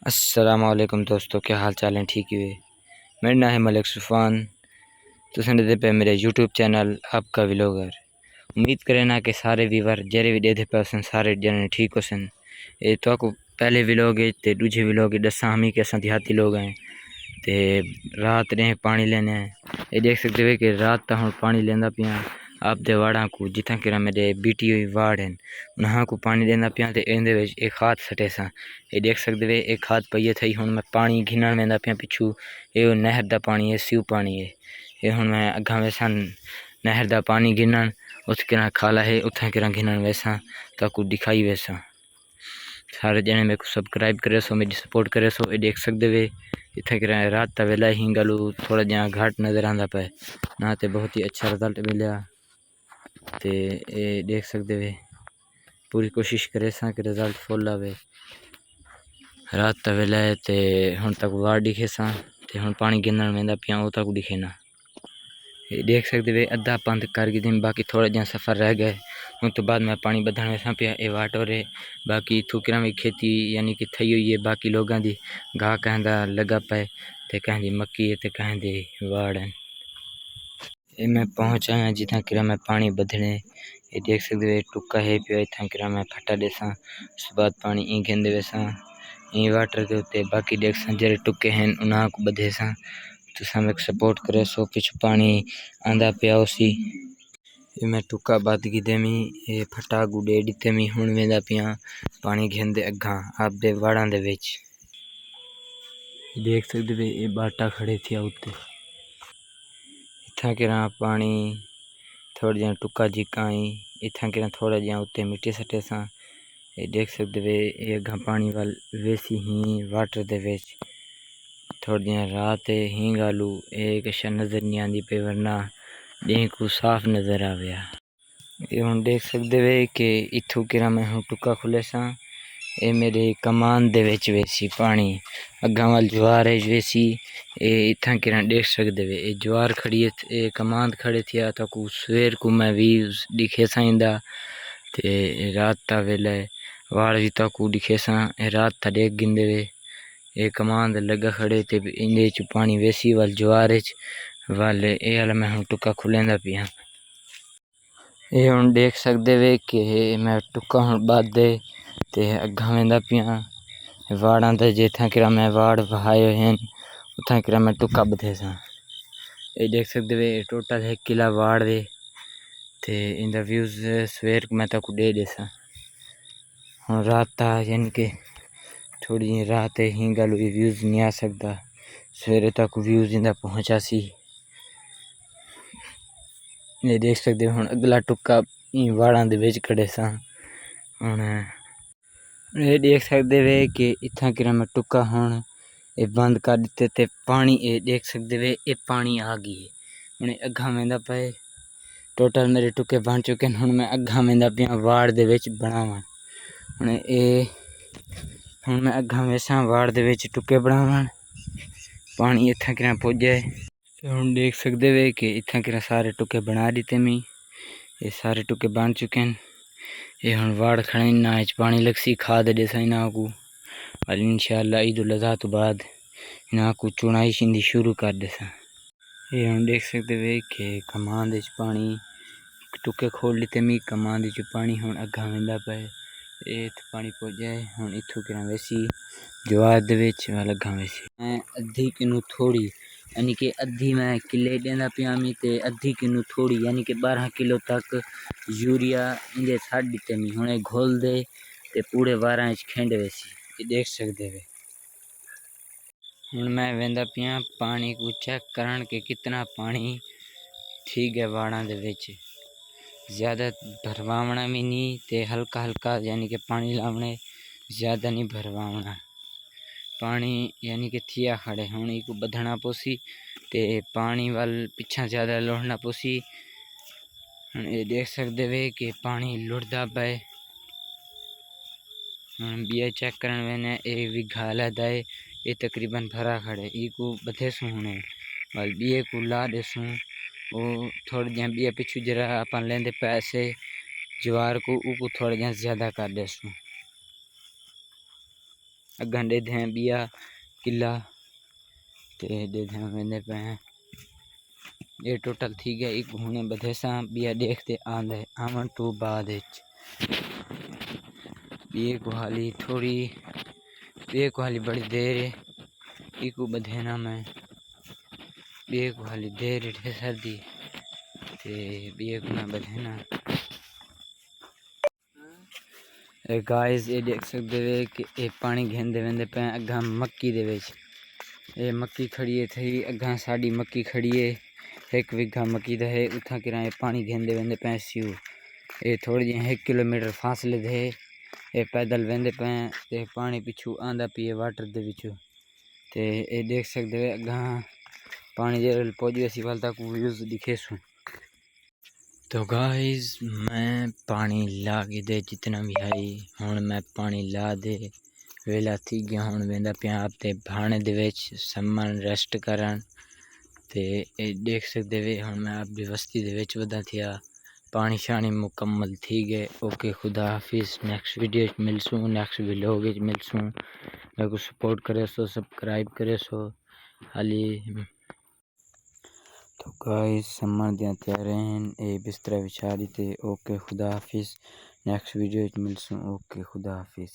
अस्सलामुअलैकुम दोस्तों, क्या हाल चाल हैं? ठीक ही हुए। मेरा नाम है मलिक सुफ़ान। तुसीं दे पे मेरे यूट्यूब चैनल आपका व्लॉगर। उम्मीद करें ना कि सारे व्यूवर जेरे भी देते पे असन सारे जने ठीक होसन। ये तो आपको पहले व्लॉग है ते दूजे व्लॉग दसा हम ही के असां देहाती लोग हैं ते रात ने पानी लेने हैं। ये देख सकते हो कि रात तक हम पानी लेंदा पिया आप दे वाड़ा को जिथा कि मेरे बीटी हुई वाड़ हैं उन्हां को पानी देना पिया ते इहदे विच एक खाद सटे सा। ये देख सकते हो एक खाद पई थई हुण मैं पानी घिनण वेंदा पिया पिछू। ये नहर दा पानी है, सीव पानी है। ये हुण मैं अग्गा वेसा नहर दा पानी घिनण उस किरा खाला है उथा किरा घिनण वेसा ताकू दिखाई वेसा। सारे जने मेरे को सब्सक्राइब करे सो, मेरी सपोर्ट करे सो। ये देख सकते वे इतना कि रात का वेला ही गलू थोड़ा जहाँ घाट नज़र आंदा पे ना तो बहुत ही अच्छा रिजल्ट मिलया। तो ये देख सकते वे पूरी कोशिश करे सा कि रिजल्ट फुल आवे। रात का वेला है तो हुण तक वार दिखे सा ते हुण पानी गिनण वेंदा पिया वो तक दिखे ना। ये देख सकते वे अद्धा पंध कर गए बाकी थोड़ा जहाँ सफ़र रह गए उन तो बाद में पानी बधण वेसा पिया। ये वाटर है बाकी थूकरा में खेती यानी कि थी हुई है। बाकी लोगों की घाह कहदा लगा पे ते कहदी मक्की है ते कहदी वाड़ है। ये मैं पहुँचा है जितना किरा मैं पानी बधने। ये देख सकते हो टुक्का है पिया इतना किरा मैं फटा देसा उस बाद पानी ई गेंदे वेसा ई वाटर के उत्ते बाकी देख सा जेरे टुक्के हैं उन्हां को बधे सा। तो सब सपोर्ट करे सो पिछू पानी आंदा पिया उसी। ये मैं टुक्का बाद की देमी ये फटा गुडे डिते मी हुण वेंदा पिया पानी घेंदे अग्गा आप दे वाड़ा दे विच। देख सकते वे ये बाटा खड़े थे उत्ते इथा किरा पानी थोड़ा जहाँ टुक्का जिकाई इथा किरा थोड़ा जहाँ उत्ते मिट्टी सटे सा। ये देख सकते वे ये अग्गा पानी वाल वैसी ही वाटर दे विच थोड़ी जहाँ रात है ही गालू एक अच्छा नज़र नहीं आती पे वरना डी को साफ नज़र आ गया। ये हम देख सकते वे कि इथू किरा मैं हूँ टुक्का खुले सा। ये मेरे कमान दे विच वैसी पानी अग्गा वाल ज्वार है वैसी। ये इथा किरा देख सकते वे ये ज्वार खड़ी है ये कमान खड़े थे ताकू सवेर को मैं भी दिखे साइंदा ते रात ता वेले वाड़ भी ताकू दिखे सा। रात था देख गिंदे वे ये कमान लगा खड़े ते इंदे च पानी वैसी वाल ज्वार वाले ये वाला मैं हूँ टुक्का खुलेंदा पिया। ये हम देख सकते वे कि मैं टुक्का हूँ बाद दे ते अग्गा वेंदा पिया वाड़ा ते जिथा किरा मैं वाड़ वहायो हैं उथा किरा मैं टुक्का बधे सा। ये देख सकते वे टोटल है किला वाड़ दे ते इंदा व्यूज सवेर को मैं ताकू दे देसा। हाँ रात था यानी कि थोड़ी रात ही गल व्यूज नहीं आ सकता सवेरे तक व्यूज इंदा पहुँचा सी। ये देख सकते हो अगला टुक्का वाड़ा दे विच खड़े सा। हुण ये देख सकते वे कि इतना किरा मैं टुक्का हुण ये बंद कर दिते ते पानी ये देख सकते वे ये पानी आ गई है। हुण अग्गा वेंदा पे टोटल मेरे टुक्के बन चुके हैं। हुण मैं अग्गा वेंदा पिया वाड़ दे विच बनावन। हुण मैं अग्गा वेसा वाड़ दे विच टुक्के बनावन पानी इतना किरा पुजे। हुण देख सकते वे कि इतना किरा सारे टुक्के बना दिते मी ये सारे टुक्के बन चुके हैं। ये हुण वाड़ खड़े ना इच पानी लगसी खाद देसा इना को और इंशाअल्लाह ईद उल अज़हा तो बाद इना को चुनाई शिंदी शुरू कर देसा। ये हम देख सकते वे कि कमान दे पानी टुक्के खोल लेते मी कमान दे पानी हुण अग्गा वेंदा पे ये पानी पुजे। हुण इथू किरा वैसी ज्वार दे विच लगा वैसी मैं अद्धी किनू थोड़ी यानी कि अद्धी मैं किले देना पिया मी ते अद्धी किनू थोड़ी यानी कि 12 किलो तक यूरिया इंदे छड़ दिते मी हुणे घोल दे ते पूरे 12 इंच खेंड वैसी। ये देख सकते वे हुण मैं वेंदा पिया पानी को चेक करन के कितना पानी ठीक है वाड़ा दे विच ज़्यादा भरवावना भी नहीं ते हल्का हल्का यानी कि पानी लावने ज़्यादा नहीं भरवावना पानी यानी कि थिया खड़े हुण को बधना पोसी ते पानी वाल पिछा ज़्यादा लोड़ना पोसी। ये देख सकते वे कि पानी लुढ़दा पे बिया चेक करन वेने एक भी घाला दाए ये तकरीबन भरा खड़े ई को बधे सु हुणे वाल बिये को ला देसू वो थोड़े जहाँ बिया पिछू जरा अपन लेंदे पैसे ज्वार को ऊको थोड़े जहाँ ज़्यादा कर देसू अगन दे दें बिया किला ते दे दें वेंदे पे ये टोटल थी गया एक हुने बधेसा बिया देखते आंदे आवन तो बाद बिये को हाली थोड़ी बिये को हाली बड़ी देर इको बधेना में बिये को हाली देर ढे सर्दी ते बिये को ना बधेना गाइस ये देख सकते वे कि ये पानी घेंदे वेंदे पे अगा मक्की दे विच ये मक्की खड़ी है थी अगा साड़ी मक्की खड़ी है 1 बीघा मक्की दा है उथा किराए पानी घेंदे वेंदे पे सियो ये थोड़ी जी 1 किलोमीटर फासले दे ये पैदल वेंदे पे ते पानी पिछू आंदा पिए वाटर दे विचू ते ये देख सकते वे अगा पानी जे पहुंच सी वाल तक व्यूज दिखेसू। तो गाइस मैं पानी ला के दे जितना भी आई हुण मैं पानी ला दे वेला थी गया हुण वेंदा पिया आप ते भाणे दे विच सम्मान रेस्ट करन ते देख सकते वे हुण मैं अपनी बस्ती दे विच वधा थिया पानी शानी मुकम्मल थी गए। ओके खुदा हाफिज नेक्स्ट वीडियो मिलसूँ नेक्स्ट व्लॉग मिलसूँ मेरे को सपोर्ट करे सो सब्सक्राइब करे सो हाली तो गाइस सम्मान दिया तैयार हैं ए बिस्तरा बिछा दी थे। ओके खुदा हाफिज नेक्स्ट वीडियो मिलसूँ। ओके खुदा हाफिज।